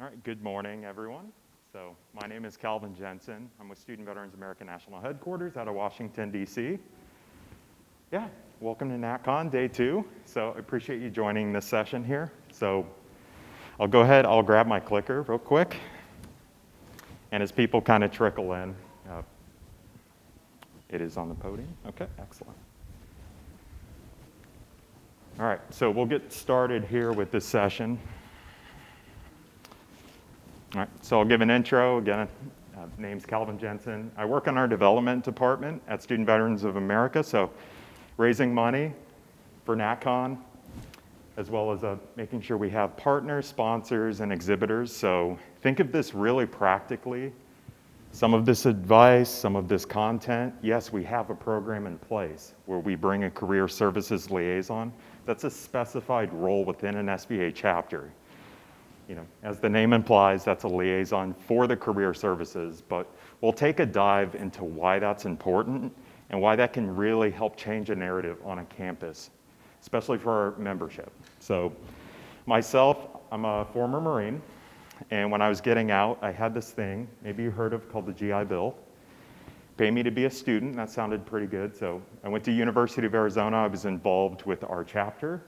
All right, good morning, everyone. So my name is Calvin Jensen. I'm with Student Veterans American National Headquarters out of Washington, D.C. Yeah, welcome to NatCon Day 2. So I appreciate you joining this session here. So I'll go ahead, I'll grab my clicker real quick. And as people kind of trickle in, it is on the podium. Okay, excellent. All right, so we'll get started here with this session. All right, so I'll give an intro. Again, name's Calvin Jensen. I work in our development department at Student Veterans of America, so raising money for NatCon, as well as making sure we have partners, sponsors, and exhibitors. So think of this really practically. Some of this advice, some of this content, yes, we have a program in place where we bring a career services liaison. That's a specified role within an SVA chapter. You know, as the name implies, that's a liaison for the career services, but we'll take a dive into why that's important and why that can really help change a narrative on a campus, especially for our membership. So myself, I'm a former Marine, and when I was getting out, I had this thing, maybe you heard of, called the GI Bill. Pay me to be a student, that sounded pretty good. So I went to University of Arizona, I was involved with our chapter,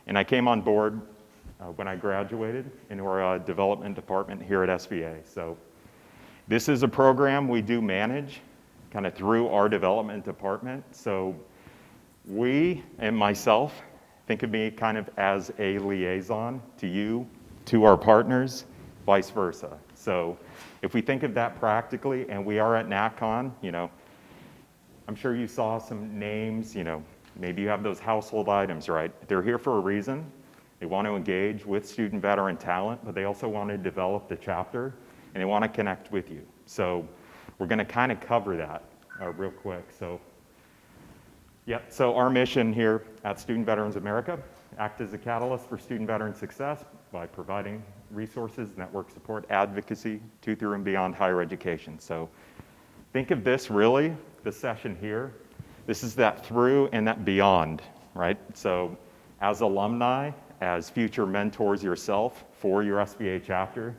and I came on board when I graduated in our development department here at SVA. So this is a program we do manage kind of through our development department. So we and myself think of me kind of as a liaison to you, to our partners, vice versa. So if we think of that practically, and we are at NatCon, you know, I'm sure you saw some names, you know, maybe you have those household items, right? They're here for a reason. They want to engage with student veteran talent, but they also want to develop the chapter, and they want to connect with you. So we're going to kind of cover that real quick. So yeah, so our mission here at Student Veterans America, act as a catalyst for student veteran success by providing resources, network support, advocacy to, through, and beyond higher education. So think of this really, this session here, this is that through and that beyond, right? So as alumni, as future mentors yourself for your SVA chapter,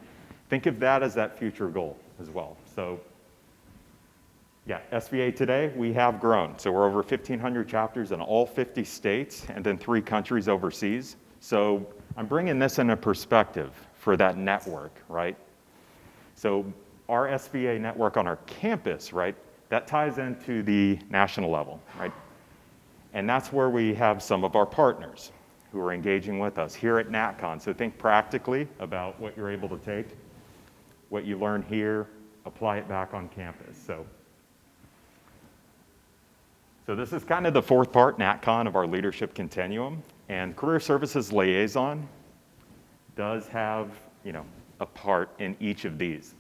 think of that as that future goal as well. So yeah, SVA today, we have grown. So we're over 1,500 chapters in all 50 states and then 3 countries overseas. So I'm bringing this in a perspective for that network, right? So our SVA network on our campus, right, that ties into the national level, right? And that's where we have some of our partners who are engaging with us here at NatCon. So think practically about what you're able to take, what you learn here, apply it back on campus. So this is kind of the 4th part, NatCon, of our leadership continuum. And Career Services Liaison does have, you know, a part in each of these.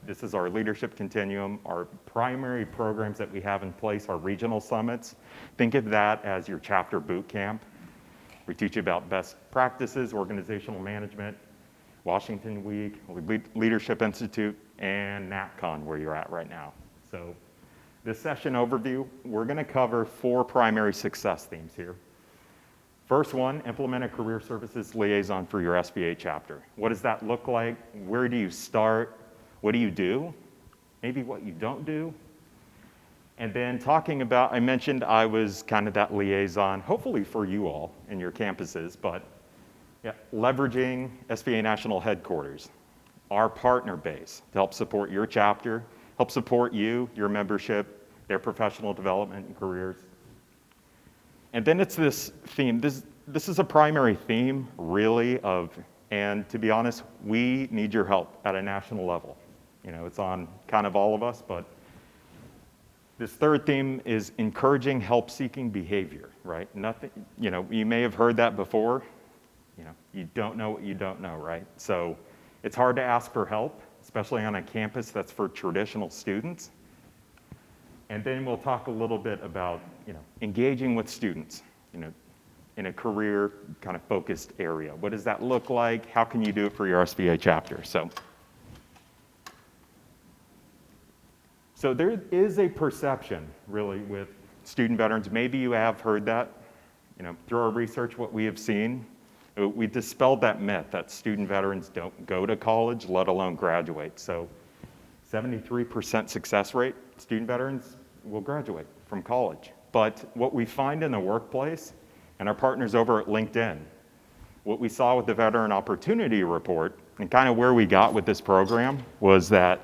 This is our leadership continuum. Our primary programs that we have in place are regional summits. Think of that as your chapter boot camp. We teach you about best practices, organizational management, Washington Week, Leadership Institute, and NatCon, where you're at right now. So this session overview, we're going to cover 4 primary success themes here. First one, implement a career services liaison for your SVA chapter. What does that look like? Where do you start? What do you do? Maybe what you don't do. And then talking about, I mentioned I was kind of that liaison, hopefully for you all in your campuses, but yeah, leveraging SVA National Headquarters, our partner base to help support your chapter, help support you, your membership, their professional development and careers. And then it's this theme, this is a primary theme really and to be honest, we need your help at a national level. You know, it's on kind of all of us, but this 3rd theme is encouraging help-seeking behavior, right? Nothing, you know, you may have heard that before. You know, you don't know what you don't know, right? So it's hard to ask for help, especially on a campus that's for traditional students. And then we'll talk a little bit about, you know, engaging with students, you know, in a career kind of focused area. What does that look like? How can you do it for your SVA chapter? So there is a perception, really, with student veterans. Maybe you have heard that, you know, through our research, what we have seen We dispelled that myth that student veterans don't go to college, let alone graduate. So 73% success rate, student veterans will graduate from college. But what we find in the workplace, and our partners over at LinkedIn, what we saw with the Veteran Opportunity Report, and kind of where we got with this program, was that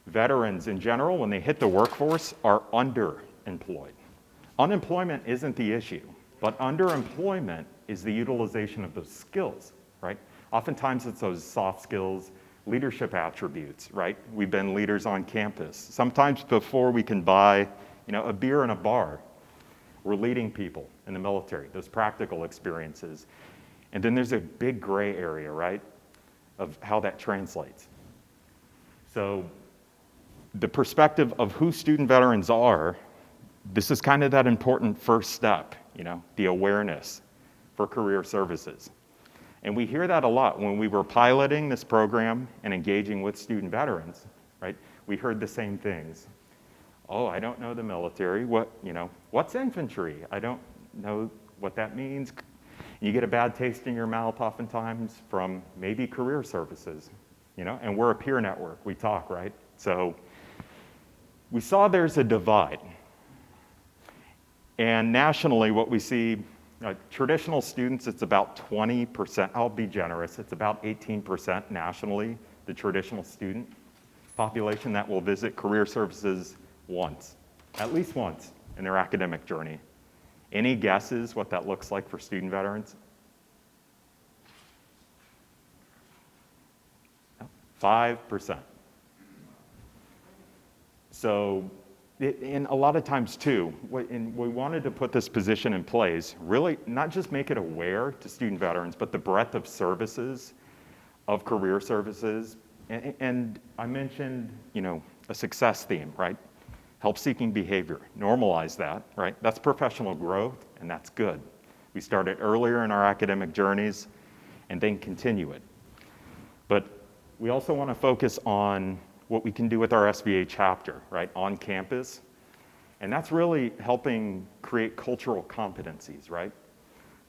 veterans in general, when they hit the workforce, are underemployed. Unemployment isn't the issue, but underemployment is the utilization of those skills, right? Oftentimes it's those soft skills, leadership attributes, right? We've been leaders on campus. Sometimes before we can buy, a beer in a bar, we're leading people in the military, those practical experiences. And then there's a big gray area, right, of how that translates. So the perspective of who student veterans are, this is kind of that important first step, the awareness for career services. And we hear that a lot when we were piloting this program and engaging with student veterans, right? We heard the same things. Oh, I don't know the military. What's infantry? I don't know what that means. You get a bad taste in your mouth oftentimes from maybe career services, and we're a peer network. We talk, right? So we saw there's a divide. And nationally, what we see, traditional students, it's about 20%. I'll be generous. It's about 18% nationally, the traditional student population that will visit career services once, at least once in their academic journey. Any guesses what that looks like for student veterans? 5%. So, and a lot of times too, and we wanted to put this position in place, really not just make it aware to student veterans, but the breadth of services, of career services. And I mentioned, a success theme, right? Help-seeking behavior, normalize that, right? That's professional growth, and that's good. We start it earlier in our academic journeys and then continue it. But we also want to focus on what we can do with our SVA chapter, right, on campus. And that's really helping create cultural competencies, right?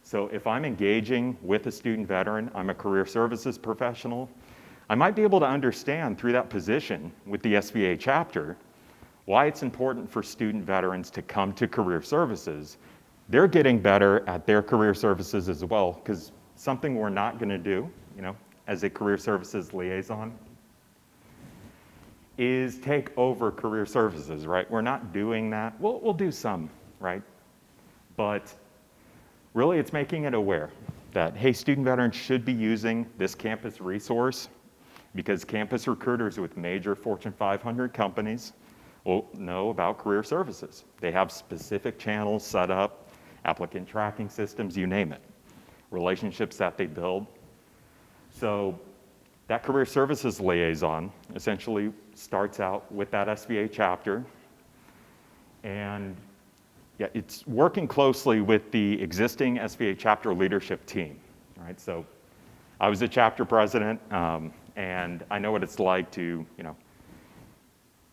So if I'm engaging with a student veteran, I'm a career services professional, I might be able to understand through that position with the SVA chapter why it's important for student veterans to come to career services. They're getting better at their career services as well, because something we're not going to do, as a career services liaison, is take over career services, right? We're not doing that. We'll do some, right? But really it's making it aware that, hey, student veterans should be using this campus resource because campus recruiters with major Fortune 500 companies will know about career services. They have specific channels set up, applicant tracking systems, you name it, relationships that they build. So that career services liaison essentially starts out with that SVA chapter, and it's working closely with the existing SVA chapter leadership team, right? So I was a chapter president, and I know what it's like to,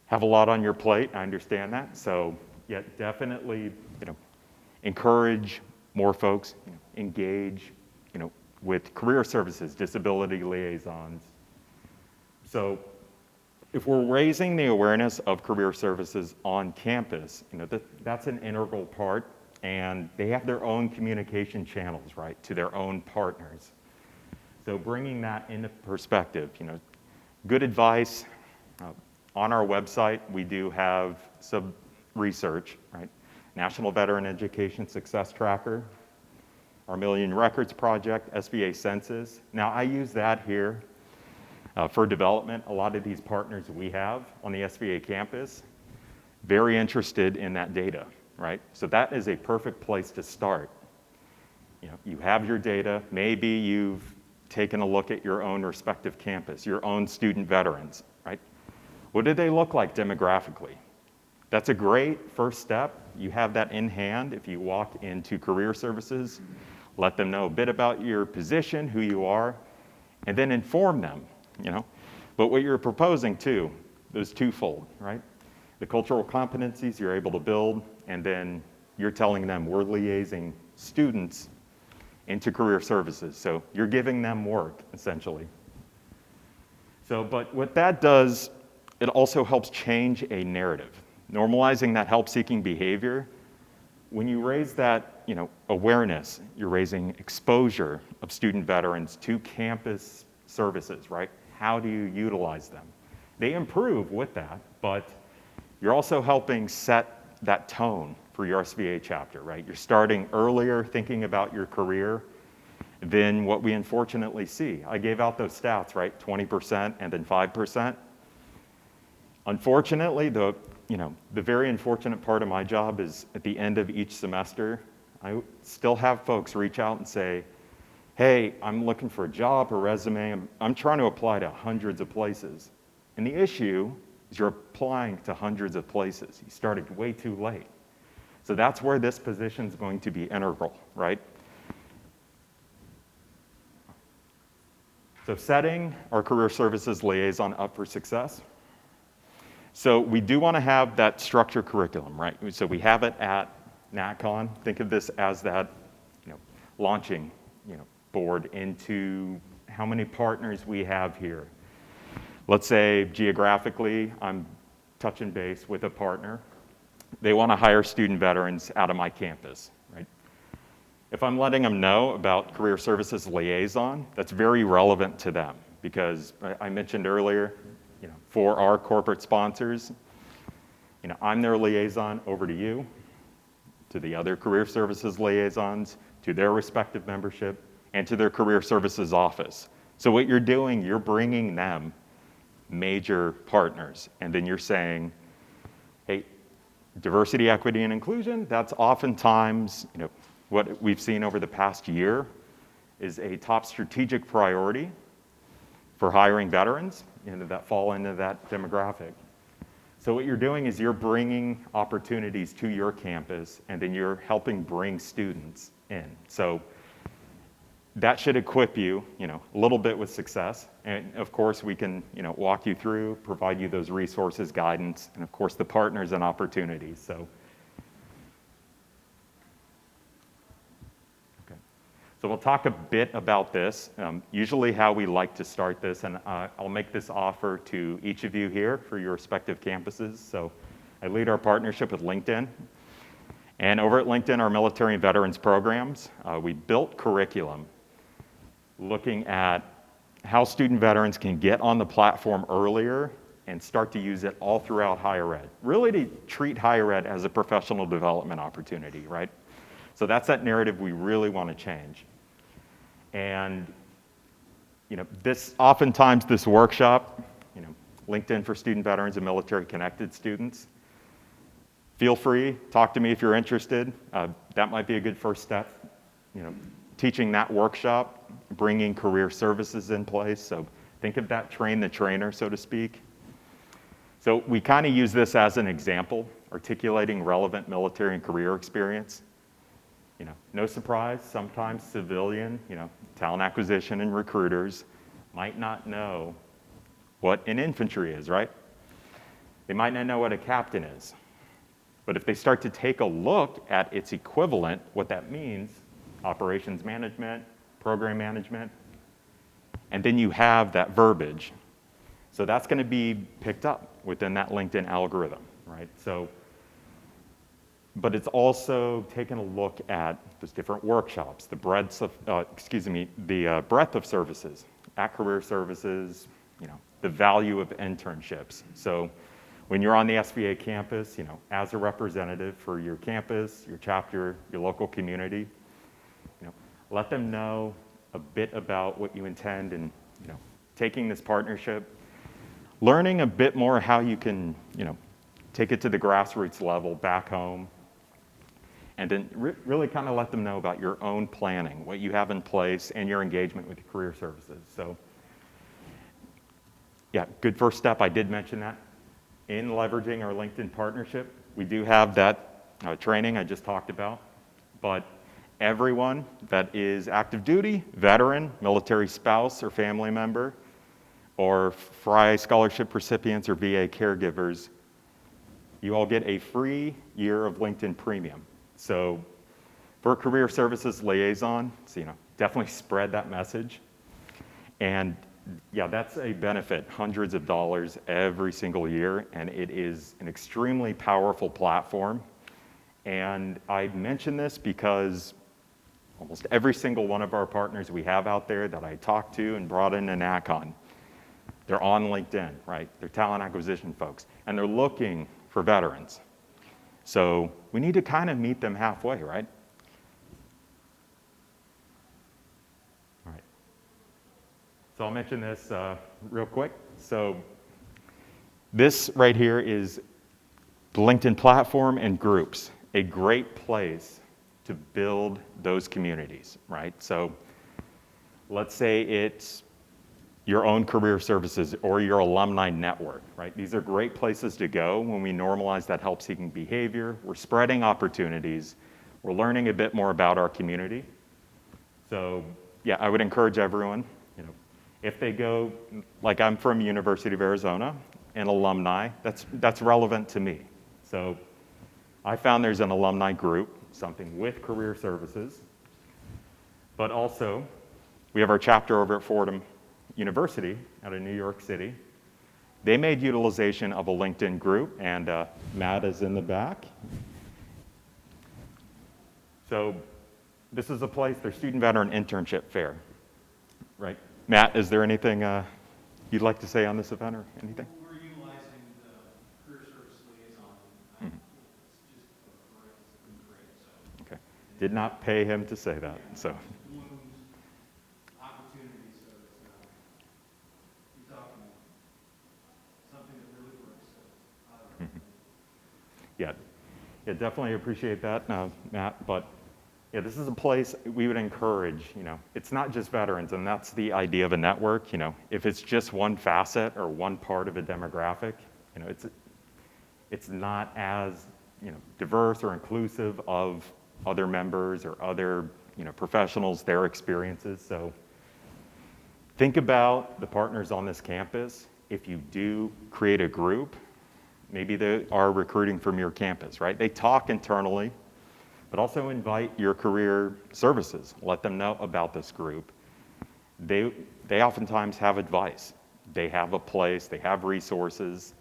have a lot on your plate. I understand that. So definitely, encourage more folks, engage, with career services, disability liaisons. So if we're raising the awareness of career services on campus, that's an integral part, and they have their own communication channels, right, to their own partners. So bringing that into perspective, good advice. On our website, we do have some research, right? National Veteran Education Success Tracker, our Million Records Project, SVA Census. Now, I use that here for development. A lot of these partners we have on the SVA campus, very interested in that data, right? So that is a perfect place to start. You have your data. Maybe you've taken a look at your own respective campus, your own student veterans, right? What do they look like demographically? That's a great first step. You have that in hand if you walk into career services. Let them know a bit about your position, who you are, and then inform them, But what you're proposing too, is twofold, right? The cultural competencies you're able to build, and then you're telling them we're liaising students into career services. So you're giving them work, essentially. So, but what that does, it also helps change a narrative. Normalizing that help-seeking behavior, when you raise that, awareness, you're raising exposure of student veterans to campus services, right? How do you utilize them? They improve with that, but you're also helping set that tone for your SVA chapter, right? You're starting earlier thinking about your career than what we unfortunately see. I gave out those stats, right? 20% and then 5%. Unfortunately, the very unfortunate part of my job is at the end of each semester, I still have folks reach out and say, hey, I'm looking for a job or resume. I'm trying to apply to hundreds of places. And the issue is you're applying to hundreds of places. You started way too late. So that's where this position is going to be integral, right? So setting our career services liaison up for success. So we do want to have that structured curriculum, right? So we have it at NatCon. Think of this as that, launching, board into how many partners we have here. Let's say geographically, I'm touching base with a partner. They want to hire student veterans out of my campus, right? If I'm letting them know about career services liaison, that's very relevant to them because I mentioned earlier, for our corporate sponsors, I'm their liaison over to you, to the other career services liaisons, to their respective membership, and to their career services office. So what you're doing, you're bringing them major partners, and then you're saying, hey, diversity, equity, and inclusion, that's oftentimes, what we've seen over the past year is a top strategic priority for hiring veterans, that fall into that demographic. So what you're doing is you're bringing opportunities to your campus, and then you're helping bring students in. So that should equip you, a little bit with success. And of course, we can, walk you through, provide you those resources, guidance, and of course, the partners and opportunities. So, okay. So we'll talk a bit about this. Usually how we like to start this, and I'll make this offer to each of you here for your respective campuses. So I lead our partnership with LinkedIn. And over at LinkedIn, our military and veterans programs, we built curriculum looking at how student veterans can get on the platform earlier and start to use it all throughout higher ed. Really to treat higher ed as a professional development opportunity, right? So that's that narrative we really want to change. And oftentimes this workshop, LinkedIn for student veterans and military connected students, feel free, talk to me if you're interested. That might be a good first step, teaching that workshop, bringing career services in place. So think of that train the trainer, so to speak. So we kind of use this as an example, articulating relevant military and career experience. No surprise, sometimes civilian, talent acquisition and recruiters might not know what an infantry is, right? They might not know what a captain is. But if they start to take a look at its equivalent, what that means, operations management, program management, and then you have that verbiage. So that's going to be picked up within that LinkedIn algorithm, right? So, but it's also taking a look at those different workshops, the breadth of, the breadth of services, at career services, the value of internships. So when you're on the SVA campus, as a representative for your campus, your chapter, your local community, let them know a bit about what you intend in, taking this partnership, learning a bit more how you can, take it to the grassroots level back home, and then really kind of let them know about your own planning, what you have in place, and your engagement with the career services. So, yeah, good first step. I did mention that. In leveraging our LinkedIn partnership, we do have that training I just talked about, but everyone that is active duty, veteran, military spouse or family member, or FRI scholarship recipients or VA caregivers, you all get a free year of LinkedIn Premium. So For career services liaison, so, definitely spread that message. And yeah, that's a benefit, hundreds of dollars every single year, and it is an extremely powerful platform. And I mention this because almost every single one of our partners we have out there that I talked to and brought in NatCon, they're on LinkedIn, right? They're talent acquisition folks, and they're looking for veterans. So we need to kind of meet them halfway, right? All right. So I'll mention this real quick. So this right here is the LinkedIn platform and groups, a great place to build those communities, right? So let's say it's your own career services or your alumni network, right? These are great places to go when we normalize that help-seeking behavior. We're spreading opportunities. We're learning a bit more about our community. So yeah, I would encourage everyone, if they go, like I'm from University of Arizona, an alumni, that's relevant to me. So I found there's an alumni group, something with career services, but also we have our chapter over at Fordham University out of New York City. They made utilization of a LinkedIn group, and Matt is in the back. So this is a place, their student veteran internship fair, right? Matt, is there anything you'd like to say on this event or anything? We're utilizing the career service liaison. It's been great. So. Okay. Did not pay him to say that, so. Opportunities, so you're talking something that really works. Yeah, definitely appreciate that, Matt. But yeah, this is a place we would encourage. It's not just veterans, and that's the idea of a network. If it's just one facet or one part of a demographic, it's not as diverse or inclusive of other members or other professionals, their experiences. So think about the partners on this campus. If you do create a group, maybe they are recruiting from your campus, right? They talk internally, but also invite your career services. Let them know about this group. They oftentimes have advice. They have a place, they have resources,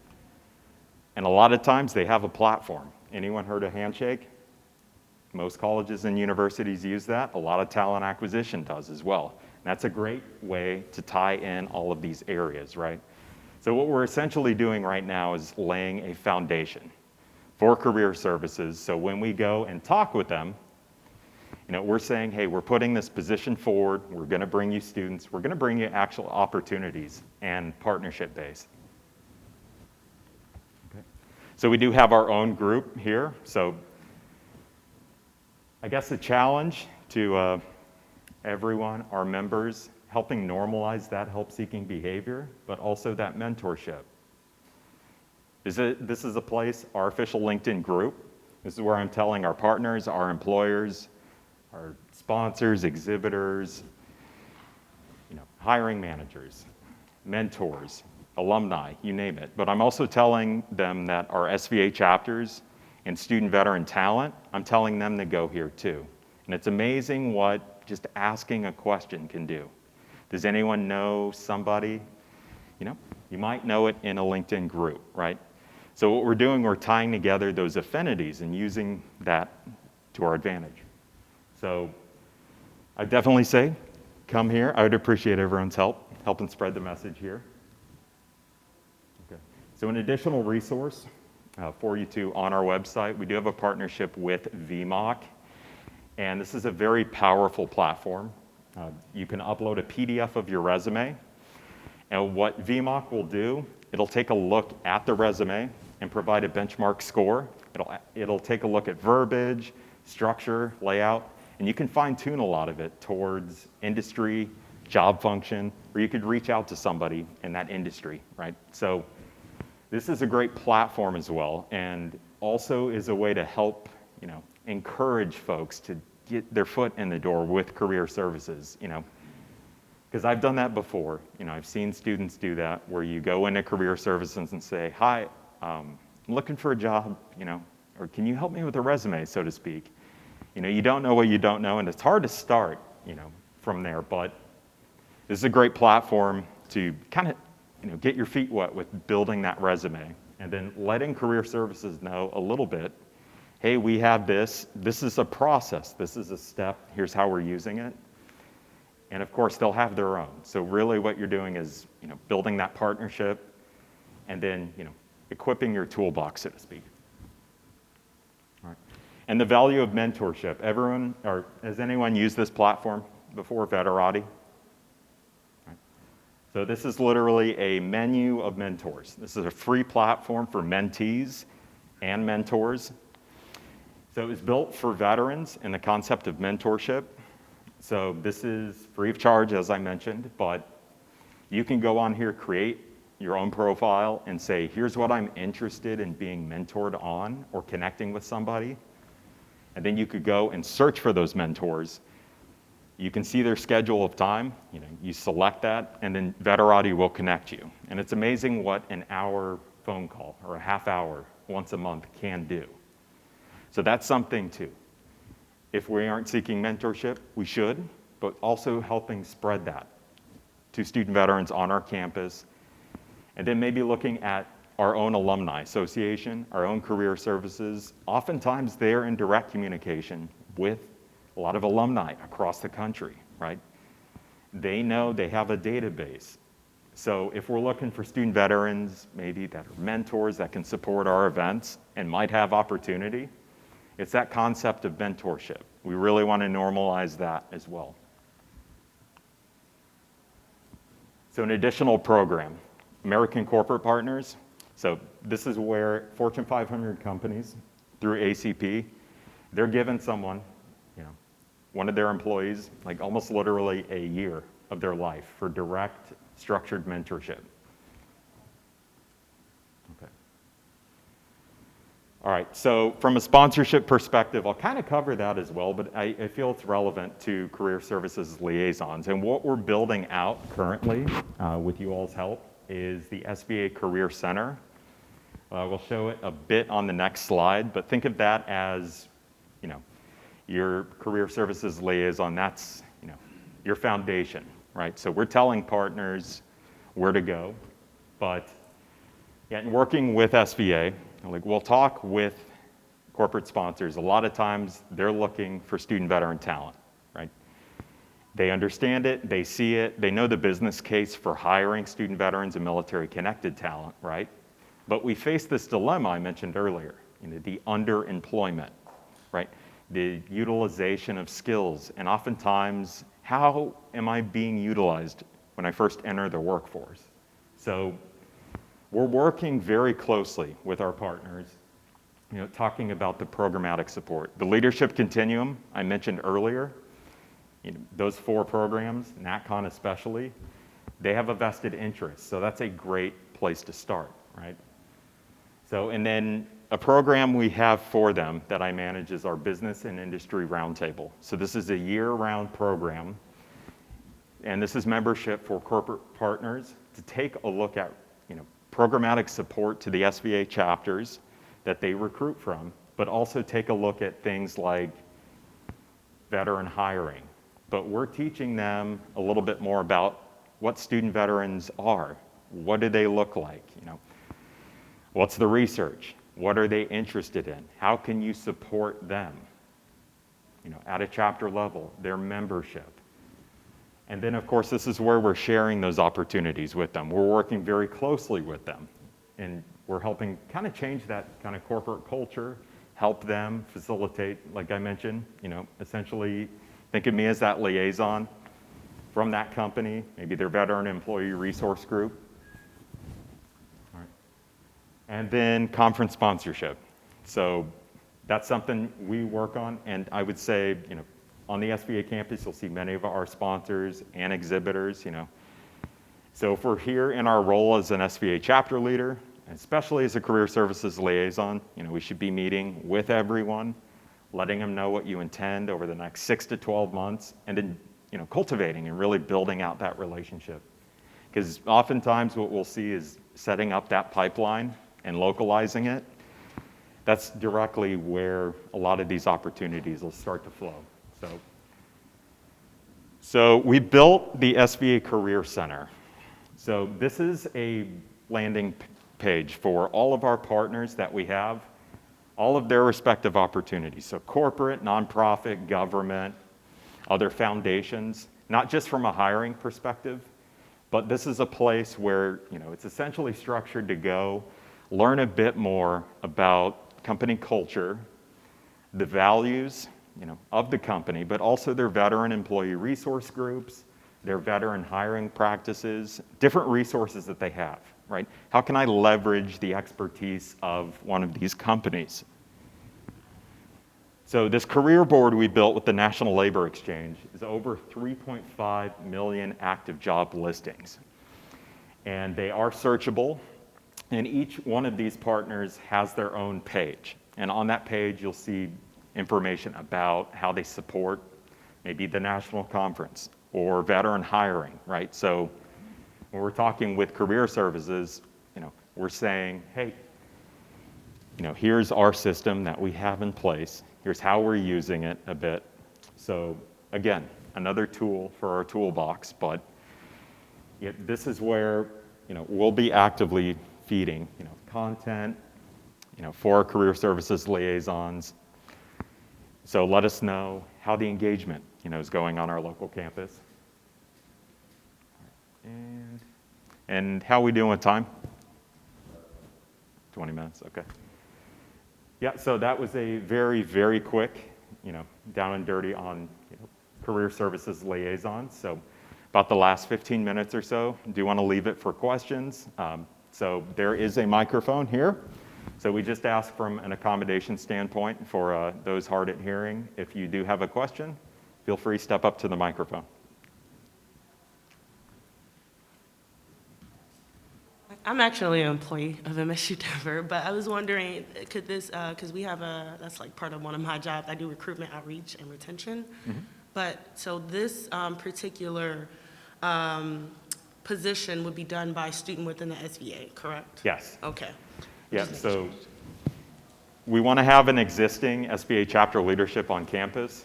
and a lot of times they have a platform. Anyone heard of Handshake? Most colleges and universities use that. A lot of talent acquisition does as well. And that's a great way to tie in all of these areas, right? So what we're essentially doing right now is laying a foundation for career services. So when we go and talk with them, we're saying, hey, we're putting this position forward. We're going to bring you students. We're going to bring you actual opportunities and partnership base. Okay. So we do have our own group here. So I guess the challenge to everyone, our members, helping normalize that help-seeking behavior, but also that mentorship. This is a place, our official LinkedIn group. This is where I'm telling our partners, our employers, our sponsors, exhibitors, hiring managers, mentors, alumni, you name it. But I'm also telling them that our SVA chapters and student veteran talent, I'm telling them to go here too. And it's amazing what just asking a question can do. Does anyone know somebody? You might know it in a LinkedIn group, right? So what we're doing, we're tying together those affinities and using that to our advantage. So I definitely say, come here. I would appreciate everyone's help, helping spread the message here. Okay. So an additional resource for you too on our website, we do have a partnership with VMOC, and this is a very powerful platform. You can upload a PDF of your resume, and what VMOC will do, it'll take a look at the resume and provide a benchmark score. It'll take a look at verbiage, structure, layout, and you can fine-tune a lot of it towards industry, job function, or you could reach out to somebody in that industry, right? So this is a great platform as well, and also is a way to help, encourage folks to get their foot in the door with career services, because I've done that before. I've seen students do that where you go into career services and say, hi, I'm looking for a job, or can you help me with a resume, so to speak? You don't know what you don't know, and it's hard to start, from there, but this is a great platform to kind of, get your feet wet with building that resume, and then letting career services know a little bit, hey, we have this is a process, this is a step, here's how we're using it. And of course, they'll have their own. So really what you're doing is, building that partnership and then, equipping your toolbox, so to speak. All right. And the value of mentorship. Has anyone used this platform before, Veterati? Right. So this is literally a menu of mentors. This is a free platform for mentees and mentors. So it was built for veterans and the concept of mentorship. So this is free of charge, as I mentioned, but you can go on here, create your own profile and say, here's what I'm interested in being mentored on or connecting with somebody. And then you could go and search for those mentors. You can see their schedule of time, you select that, and then Veterati will connect you. And it's amazing what an hour phone call or a half hour once a month can do. So that's something too. If we aren't seeking mentorship, we should, but also helping spread that to student veterans on our campus. And then maybe looking at our own alumni association, our own career services. Oftentimes they're in direct communication with a lot of alumni across the country, right? They know they have a database. So if we're looking for student veterans, maybe that are mentors that can support our events and might have opportunity, it's that concept of mentorship. We really want to normalize that as well. So an additional program, American Corporate Partners. So this is where Fortune 500 companies, through ACP, they're giving someone, one of their employees, like almost literally a year of their life for direct, structured mentorship. Okay. All right, so from a sponsorship perspective, I'll kind of cover that as well, but I feel it's relevant to Career Services Liaisons. And what we're building out currently, with you all's help, is the SBA Career Center. We'll show it a bit on the next slide, but think of that as, your Career Services Liaison. That's, your foundation, right? So we're telling partners where to go, but in working with SBA, we'll talk with corporate sponsors. A lot of times they're looking for student veteran talent, right? They understand it, they see it, they know the business case for hiring student veterans and military connected talent, right? But we face this dilemma I mentioned earlier, the underemployment, right? The utilization of skills, and oftentimes, how am I being utilized when I first enter the workforce? So we're working very closely with our partners, talking about the programmatic support. The Leadership Continuum I mentioned earlier, those 4 programs, NatCon especially, they have a vested interest. So that's a great place to start, right? So, and then a program we have for them that I manage is our Business and Industry Roundtable. So this is a year-round program, and this is membership for corporate partners to take a look at, programmatic support to the SBA chapters that they recruit from, but also take a look at things like veteran hiring. But we're teaching them a little bit more about what student veterans are. What do they look like? What's the research? What are they interested in? How can you support them? At a chapter level, their membership. And then, of course, this is where we're sharing those opportunities with them. We're working very closely with them, and we're helping kind of change that kind of corporate culture, help them facilitate, like I mentioned, essentially think of me as that liaison from that company, maybe their veteran employee resource group. All right. And then conference sponsorship. So that's something we work on, and I would say, on the SBA campus, you'll see many of our sponsors and exhibitors, So if we're here in our role as an SBA chapter leader, especially as a career services liaison, we should be meeting with everyone, letting them know what you intend over the next 6 to 12 months, and then, cultivating and really building out that relationship. Because oftentimes what we'll see is setting up that pipeline and localizing it. that's directly where a lot of these opportunities will start to flow. So we built the SVA Career Center. So this is a landing page for all of our partners that we have, all of their respective opportunities. So corporate, nonprofit, government, other foundations, not just from a hiring perspective, but this is a place where, it's essentially structured to go learn a bit more about company culture, the values, of the company, but also their veteran employee resource groups, their veteran hiring practices, different resources that they have, right? How can I leverage the expertise of one of these companies? So this career board we built with the National Labor Exchange is over 3.5 million active job listings. And they are searchable, and each one of these partners has their own page. And on that page, you'll see information about how they support maybe the national conference or veteran hiring, right? So when we're talking with career services, we're saying, hey, here's our system that we have in place. Here's how we're using it a bit. So again, another tool for our toolbox, but this is where, we'll be actively feeding, content, for our career services liaisons. So let us know how the engagement, is going on our local campus. And how we doing with time? 20 minutes, okay. Yeah, so that was a very, very quick, down and dirty on career services liaisons. So about the last 15 minutes or so, do want to leave it for questions. So there is a microphone here. So we just ask from an accommodation standpoint for those hard at hearing, if you do have a question, feel free to step up to the microphone. I'm actually an employee of MSU Denver, but I was wondering, could this, because we have that's like part of one of my jobs, I do recruitment, outreach, and retention. Mm-hmm. But so this particular position would be done by a student within the SVA, correct? Yes. Okay. Yeah, so we want to have an existing SBA chapter leadership on campus,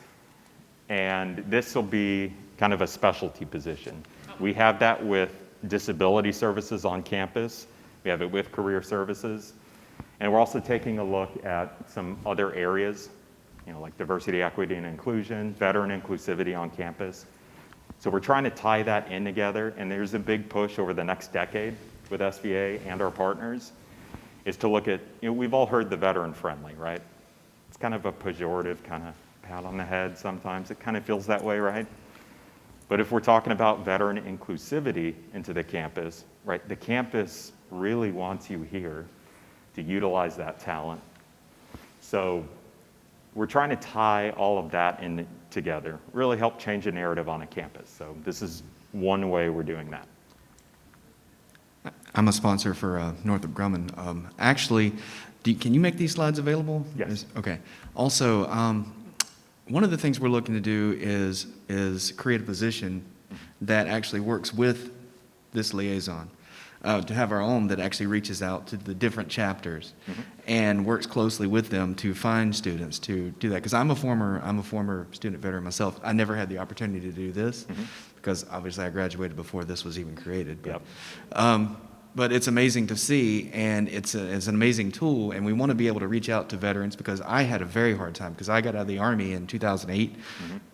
and this will be kind of a specialty position. We have that with disability services on campus. We have it with career services, and we're also taking a look at some other areas, like diversity, equity, and inclusion, veteran inclusivity on campus. So we're trying to tie that in together, and there's a big push over the next decade with SBA and our partners is to look at, we've all heard the veteran friendly, right? It's kind of a pejorative kind of pat on the head sometimes. It kind of feels that way, right? But if we're talking about veteran inclusivity into the campus, right, the campus really wants you here to utilize that talent. So we're trying to tie all of that in together, really help change the narrative on a campus. So this is one way we're doing that. I'm a sponsor for Northrop Grumman. Actually, can you make these slides available? Yes. Okay. Also, one of the things we're looking to do is create a position that actually works with this liaison, to have our own that actually reaches out to the different chapters and works closely with them to find students to do that. Because I'm a former student veteran myself. I never had the opportunity to do this because obviously I graduated before this was even created. But, but it's amazing to see, and it's an amazing tool, and we want to be able to reach out to veterans because I had a very hard time because I got out of the Army in 2008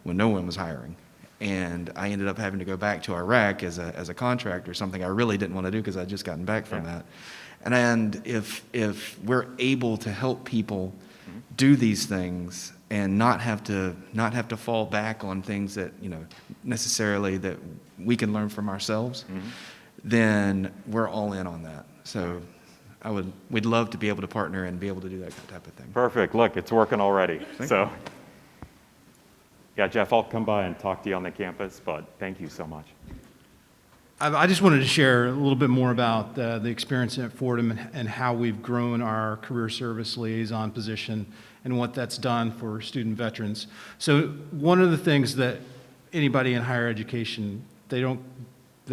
when no one was hiring. And I ended up having to go back to Iraq as a contractor, something I really didn't want to do because I'd just gotten back from that. And if we're able to help people do these things and not have to fall back on things that necessarily that we can learn from ourselves, then we're all in on that. So we'd love to be able to partner and be able to do that type of thing. Perfect. Look, it's working already. So. Yeah, Jeff, I'll come by and talk to you on the campus, but thank you so much. I just wanted to share a little bit more about the experience at Fordham and how we've grown our career service liaison position and what that's done for student veterans. So one of the things that anybody in higher education, they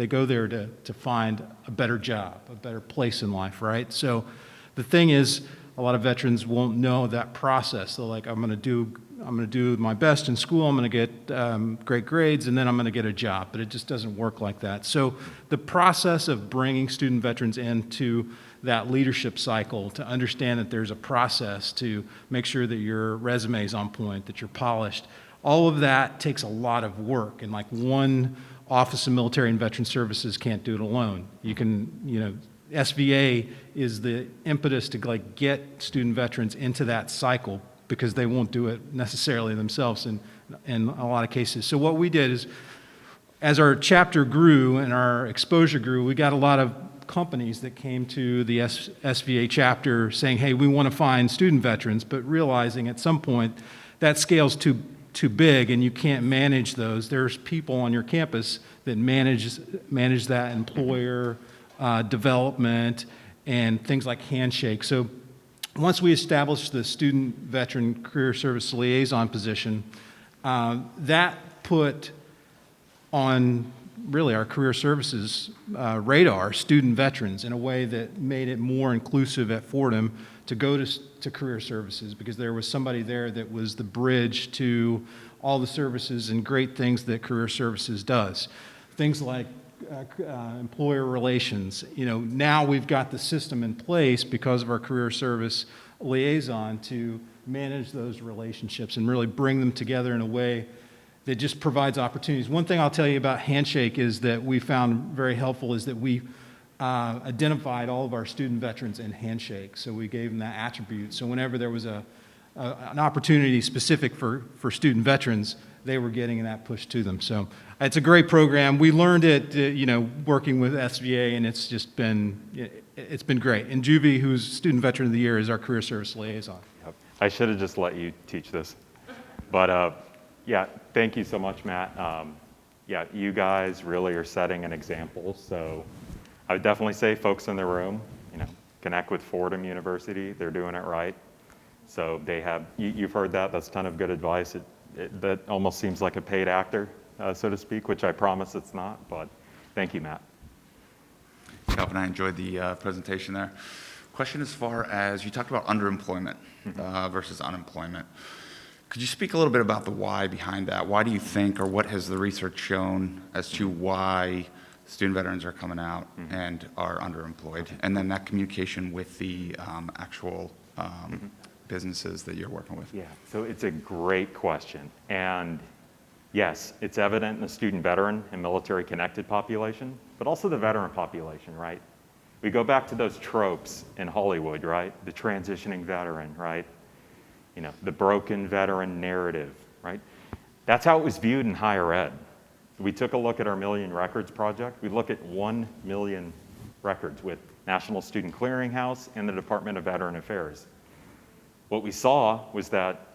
go there to find a better job, a better place in life, right? So the thing is, a lot of veterans won't know that process. They're like, I'm going to do my best in school, I'm going to get great grades, and then I'm going to get a job. But it just doesn't work like that. So the process of bringing student veterans into that leadership cycle, to understand that there's a process to make sure that your resume is on point, that you're polished, all of that takes a lot of work. And like one Office of Military and Veteran Services can't do it alone. You can, SVA is the impetus to like get student veterans into that cycle, because they won't do it necessarily themselves in a lot of cases. So what we did is, as our chapter grew and our exposure grew, we got a lot of companies that came to the SVA chapter saying, hey, we want to find student veterans, but realizing at some point that scale's too big and you can't manage those. There's people on your campus that manage that employer development and things like Handshake. So once we established the Student Veteran Career Service Liaison position, that put on really our career services radar student veterans in a way that made it more inclusive at Fordham to go to career services, because there was somebody there that was the bridge to all the services and great things that career services does. Things like employer relations. Now we've got the system in place because of our career service liaison to manage those relationships and really bring them together in a way that just provides opportunities. One thing I'll tell you about Handshake is that we found very helpful is that we identified all of our student veterans in Handshake. So we gave them that attribute. So whenever there was an opportunity specific for student veterans, they were getting that push to them. So it's a great program. We learned it, working with SVA, and it's just been great. And Juvie, who's Student Veteran of the Year, is our career service liaison. Yep. I should have just let you teach this. But yeah, thank you so much, Matt. Yeah, you guys really are setting an example. So I would definitely say folks in the room, connect with Fordham University. They're doing it right. So they have, you've heard that. That's a ton of good advice. That almost seems like a paid actor, so to speak, which I promise it's not. But thank you, Matt. Calvin, I enjoyed the presentation there. Question as far as you talked about underemployment versus unemployment. Could you speak a little bit about the why behind that? Why do you think, or what has the research shown as to why student veterans are coming out and are underemployed? And then that communication with the actual businesses that you're working with. Yeah, so it's a great question. And yes, it's evident in the student veteran and military connected population, but also the veteran population, right? We go back to those tropes in Hollywood, right? The transitioning veteran, right? The broken veteran narrative, right? That's how it was viewed in higher ed. We took a look at our Million Records project. We looked at 1 million records with National Student Clearinghouse and the Department of Veteran Affairs. What we saw was that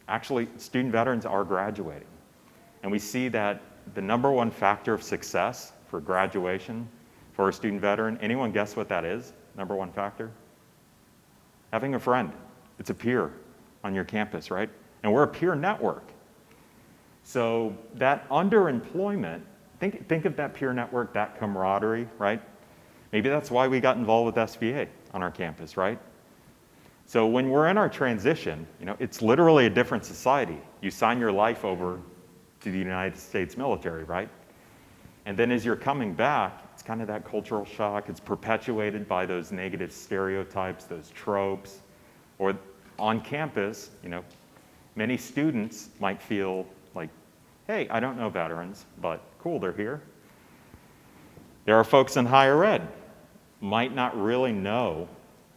actually student veterans are graduating. And we see that the #1 factor of success for graduation for a student veteran, anyone guess what that is? #1 factor? Having a friend. It's a peer on your campus, right? And we're a peer network. So that underemployment, think of that peer network, that camaraderie, right? Maybe that's why we got involved with SVA on our campus, right? So when we're in our transition, it's literally a different society. You sign your life over to the United States military, right? And then as you're coming back, it's kind of that cultural shock. It's perpetuated by those negative stereotypes, those tropes. Or on campus, many students might feel like, hey, I don't know veterans, but cool, they're here. There are folks in higher ed might not really know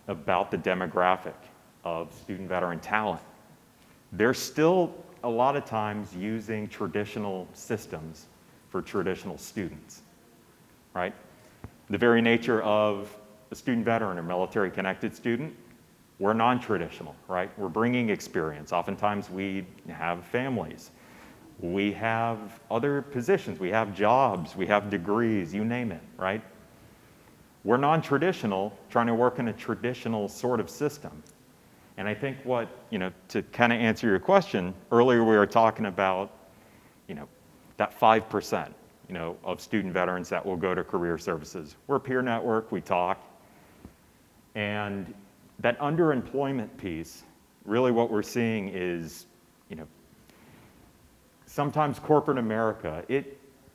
about the demographic of student veteran talent. They're still a lot of times using traditional systems for traditional students, right? The very nature of a student veteran or military connected student, we're non-traditional, right? We're bringing experience. Oftentimes we have families. We have other positions. We have jobs. We have degrees, you name it, right? We're non-traditional, trying to work in a traditional sort of system. And I think to kind of answer your question, earlier we were talking about, that 5%, of student veterans that will go to career services. We're a peer network, we talk. And that underemployment piece, really what we're seeing is, sometimes corporate America,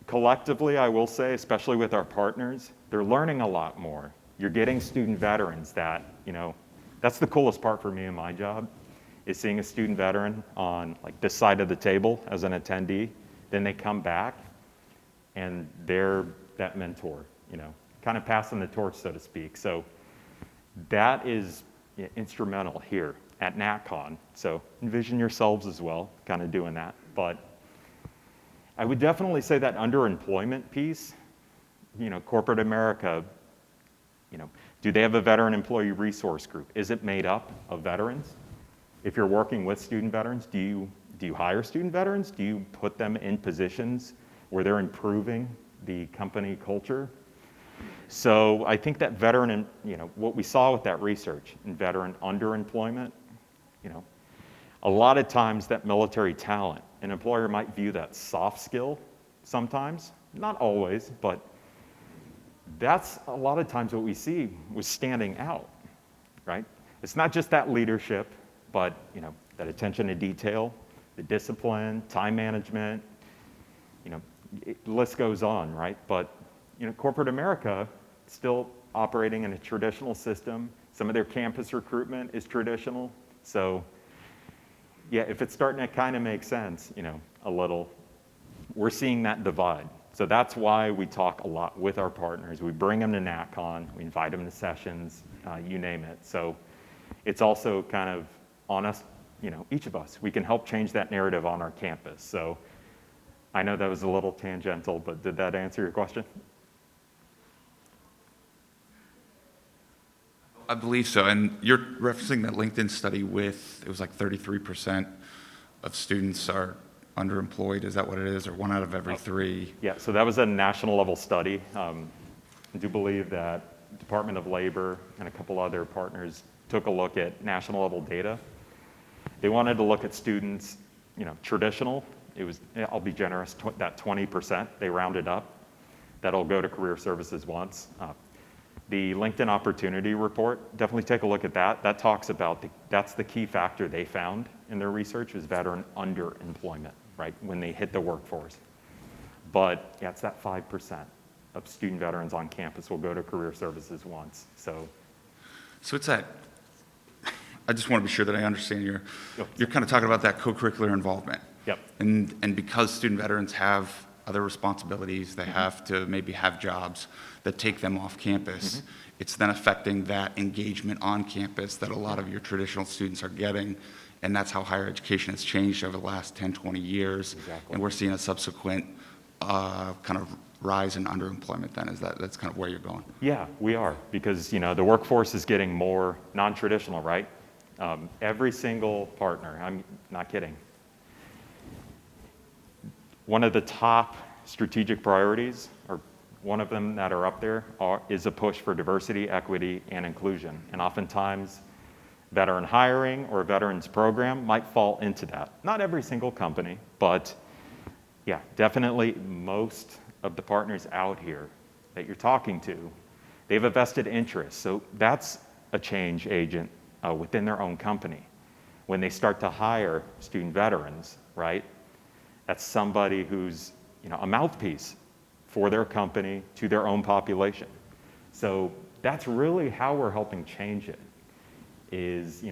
collectively, I will say, especially with our partners, they're learning a lot more. You're getting student veterans that, that's the coolest part for me in my job, is seeing a student veteran on like this side of the table as an attendee. Then they come back and they're that mentor, kind of passing the torch, so to speak. So that is instrumental here at NatCon. So envision yourselves as well, kind of doing that. But I would definitely say that underemployment piece, corporate America, do they have a veteran employee resource group? Is it made up of veterans? If you're working with student veterans, do you hire student veterans? Do you put them in positions where they're improving the company culture? So I think that veteran, what we saw with that research in veteran underemployment, a lot of times that military talent, an employer might view that soft skill sometimes, not always, but that's a lot of times what we see was standing out, right? It's not just that leadership, but that attention to detail, the discipline, time management, the list goes on, right? But corporate America still operating in a traditional system. Some of their campus recruitment is traditional. So yeah, if it's starting to kind of make sense, a little, we're seeing that divide. So that's why we talk a lot with our partners. We bring them to NatCon, we invite them to sessions, you name it. So it's also kind of on us, each of us. We can help change that narrative on our campus. So I know that was a little tangential, but did that answer your question? I believe so. And you're referencing that LinkedIn study with, it was like 33% of students are underemployed. Is that what it is? Or 1 out of every 3? Yeah, so that was a national level study. I do believe that Department of Labor and a couple other partners took a look at national level data. They wanted to look at students, traditional. It was, I'll be generous, that 20%, they rounded up. That'll go to career services once. The LinkedIn Opportunity Report, definitely take a look at that. That talks about, that's the key factor they found in their research is veteran underemployment, right, when they hit the workforce. But yeah, it's that 5% of student veterans on campus will go to career services once. So it's that, I just want to be sure that I understand you're kind of talking about that co-curricular involvement. Yep. And because student veterans have other responsibilities, they have to maybe have jobs that take them off campus. It's then affecting that engagement on campus that a lot of your traditional students are getting, and that's how higher education has changed over the last 10, 20 years. Exactly. And we're seeing a subsequent kind of rise in underemployment then. That's kind of where you're going? yeah, we are, because the workforce is getting more non-traditional, right? Every single partner, I'm not kidding. One of the top strategic priorities, or one of them that are up there, is a push for diversity, equity, and inclusion. And oftentimes, veteran hiring or a veterans program might fall into that. Not every single company, but yeah, definitely most of the partners out here that you're talking to, they have a vested interest. So that's a change agent within their own company. When they start to hire student veterans, right? That's somebody who's a mouthpiece for their company to their own population. So that's really how we're helping change it, is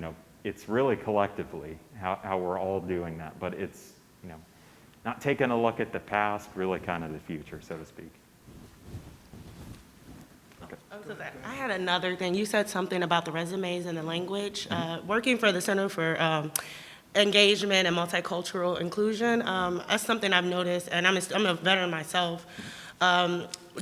it's really collectively how we're all doing that. But it's not taking a look at the past, really kind of the future, so to speak. Okay. I had another thing. You said something about the resumes and the language. Working for the Center for Engagement and Multicultural Inclusion, that's something I've noticed, and I'm a veteran myself.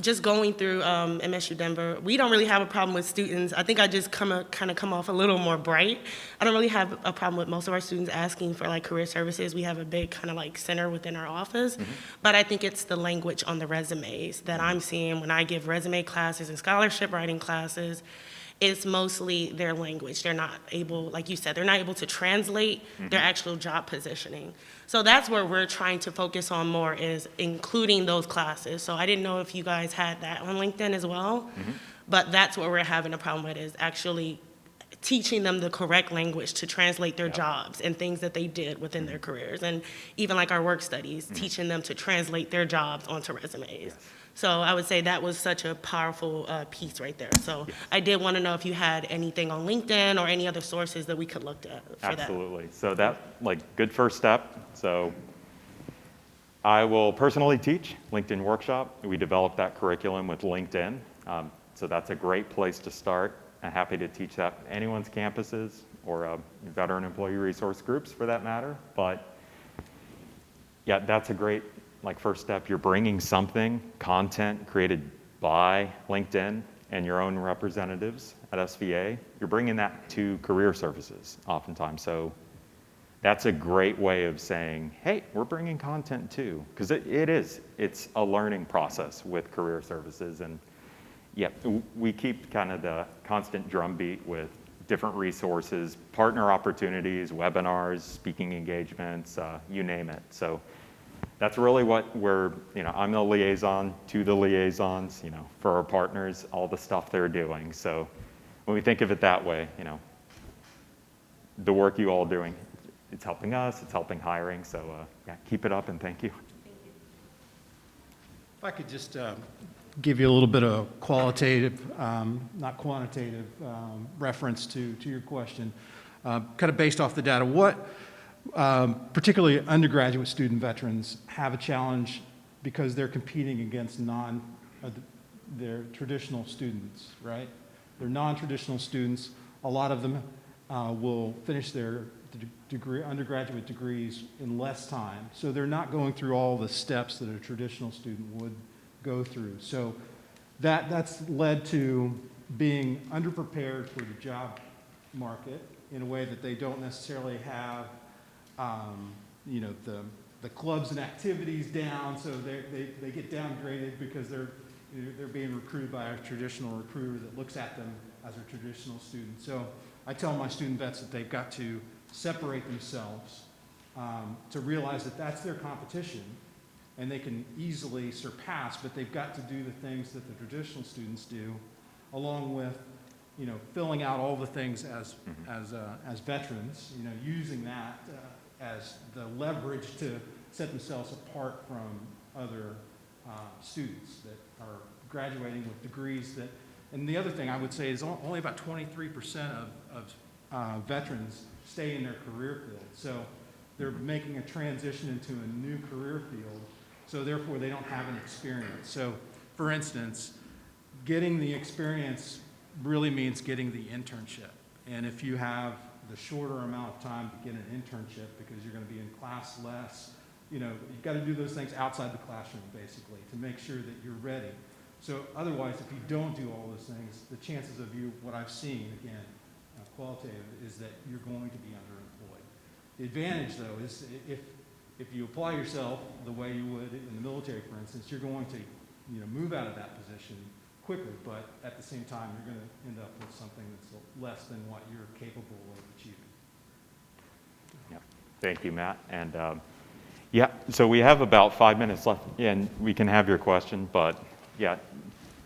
Just going through MSU Denver, we don't really have a problem with students. I think I just come off a little more bright. I don't really have a problem with most of our students asking for like career services. We have a big kind of like center within our office, but I think it's the language on the resumes that I'm seeing when I give resume classes and scholarship writing classes. It's mostly their language. They're not able, like you said, they're not able to translate their actual job positioning. So that's where we're trying to focus on more, is including those classes. So I didn't know if you guys had that on LinkedIn as well, but that's what we're having a problem with, is actually teaching them the correct language to translate their jobs and things that they did within their careers. And even like our work studies, teaching them to translate their jobs onto resumes. So I would say that was such a powerful piece right there. So I did want to know if you had anything on LinkedIn or any other sources that we could look at for that. Absolutely. So that, good first step. So I will personally teach LinkedIn workshop. We developed that curriculum with LinkedIn. So that's a great place to start. I'm happy to teach that at anyone's campuses or veteran employee resource groups for that matter. But yeah, that's a great first step. You're bringing something, content created by LinkedIn and your own representatives at SVA. You're bringing that to career services oftentimes. So that's a great way of saying, hey, we're bringing content too. Because it's a learning process with career services. And yeah, we keep kind of the constant drumbeat with different resources, partner opportunities, webinars, speaking engagements, you name it. So that's really what I'm the liaison to the liaisons, for our partners, all the stuff they're doing. So when we think of it that way, the work you all are doing, it's helping us, it's helping hiring. So yeah, keep it up and thank you. If I could just give you a little bit of qualitative, not quantitative, reference to your question, kind of based off the data. What particularly undergraduate student veterans have a challenge because they're competing against their traditional students, right? They're non-traditional students. A lot of them will finish their undergraduate degrees in less time. So they're not going through all the steps that a traditional student would go through. So that's led to being underprepared for the job market in a way that they don't necessarily have the clubs and activities down, so they get downgraded because they're being recruited by a traditional recruiter that looks at them as a traditional student. So I tell my student vets that they've got to separate themselves to realize that that's their competition and they can easily surpass, but they've got to do the things that the traditional students do, along with filling out all the things as veterans, using that as the leverage to set themselves apart from other students that are graduating with degrees that, and the other thing I would say is only about 23% of veterans stay in their career field. So they're making a transition into a new career field, so therefore they don't have an experience. So for instance, getting the experience really means getting the internship. And if you have the shorter amount of time to get an internship because you're going to be in class less, you've got to do those things outside the classroom basically to make sure that you're ready. So otherwise, if you don't do all those things, the chances of you, what I've seen, again, qualitative, is that you're going to be underemployed. The advantage though is if you apply yourself the way you would in the military, for instance, you're going to move out of that position quicker, but at the same time, you're going to end up with something that's less than what you're capable of achieving. Yeah. Thank you, Matt. And yeah, so we have about 5 minutes left, and we can have your question, but yeah,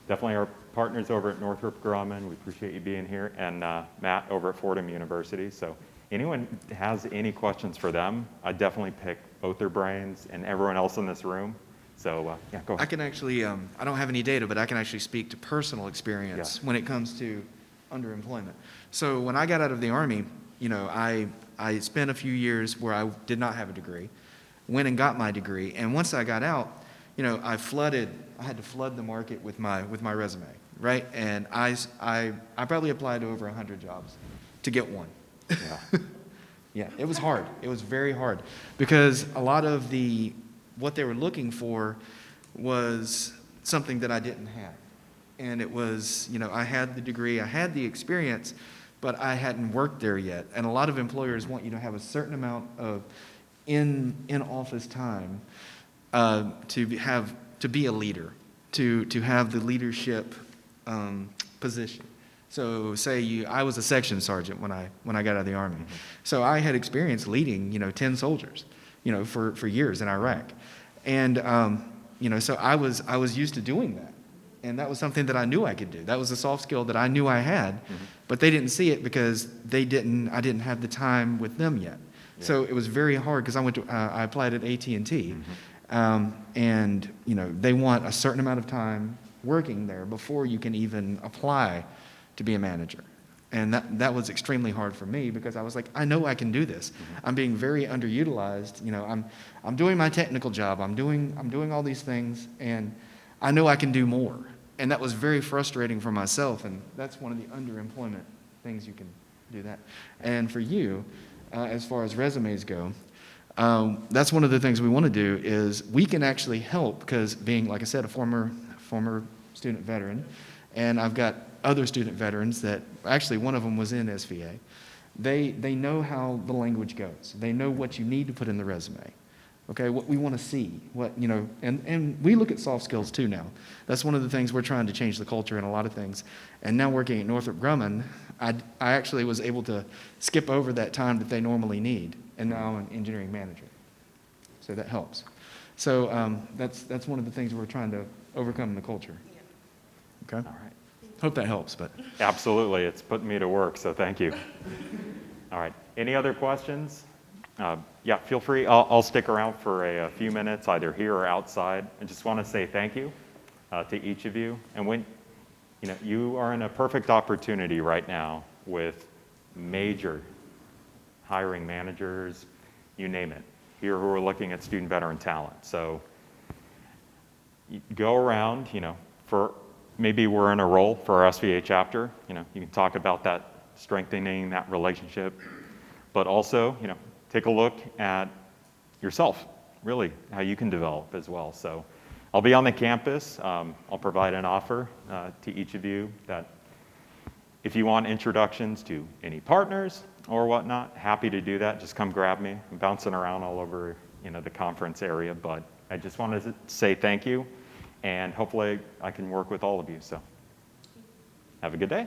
definitely our partners over at Northrop Grumman, we appreciate you being here, and Matt over at Fordham University. So anyone has any questions for them, I definitely pick both their brains and everyone else in this room. So yeah, go ahead. I can actually, I don't have any data, but I can actually speak to personal experience when it comes to underemployment. So when I got out of the Army, I spent a few years where I did not have a degree, went and got my degree, and once I got out, I had to flood the market with my resume, right? And I probably applied to over 100 jobs to get one. Yeah. Yeah, it was hard. It was very hard because a lot of what they were looking for was something that I didn't have. And it was, I had the degree, I had the experience, but I hadn't worked there yet. And a lot of employers want you to have a certain amount of in-office time to be a leader, to have the leadership position. So say I was a section sergeant when I got out of the Army. Mm-hmm. So I had experience leading, 10 soldiers, for years in Iraq. And, so I was used to doing that. And that was something that I knew I could do. That was a soft skill that I knew I had, but they didn't see it because I didn't have the time with them yet. Yeah. So it was very hard because I applied at AT&T, and they want a certain amount of time working there before you can even apply to be a manager. And that was extremely hard for me because I was like, I know I can do this. I'm being very underutilized. I'm doing my technical job. I'm doing all these things, and I know I can do more. And that was very frustrating for myself. And that's one of the underemployment things you can do that. And for you, as far as resumes go, that's one of the things we want to do is we can actually help because being, like I said, a former student veteran, and I've got other student veterans that actually one of them was in SVA. They know how the language goes. They know what you need to put in the resume. Okay, what we want to see, and we look at soft skills too now. That's one of the things we're trying to change the culture in a lot of things. And now working at Northrop Grumman, I actually was able to skip over that time that they normally need, and now I'm an engineering manager. So that helps. So that's one of the things we're trying to overcome in the culture. Okay. All right. Hope that helps, but. Absolutely, it's putting me to work, so thank you. All right, any other questions? Yeah, feel free. I'll stick around for a few minutes, either here or outside. I just want to say thank you to each of you. And when you are in a perfect opportunity right now with major hiring managers, you name it, here who are looking at student veteran talent. So you go around, maybe we're in a role for our SVA chapter. You can talk about that, strengthening that relationship, but also, take a look at yourself, really, how you can develop as well. So I'll be on the campus. I'll provide an offer to each of you that if you want introductions to any partners or whatnot, happy to do that. Just come grab me. I'm bouncing around all over, the conference area, but I just wanted to say thank you, and hopefully I can work with all of you. So have a good day.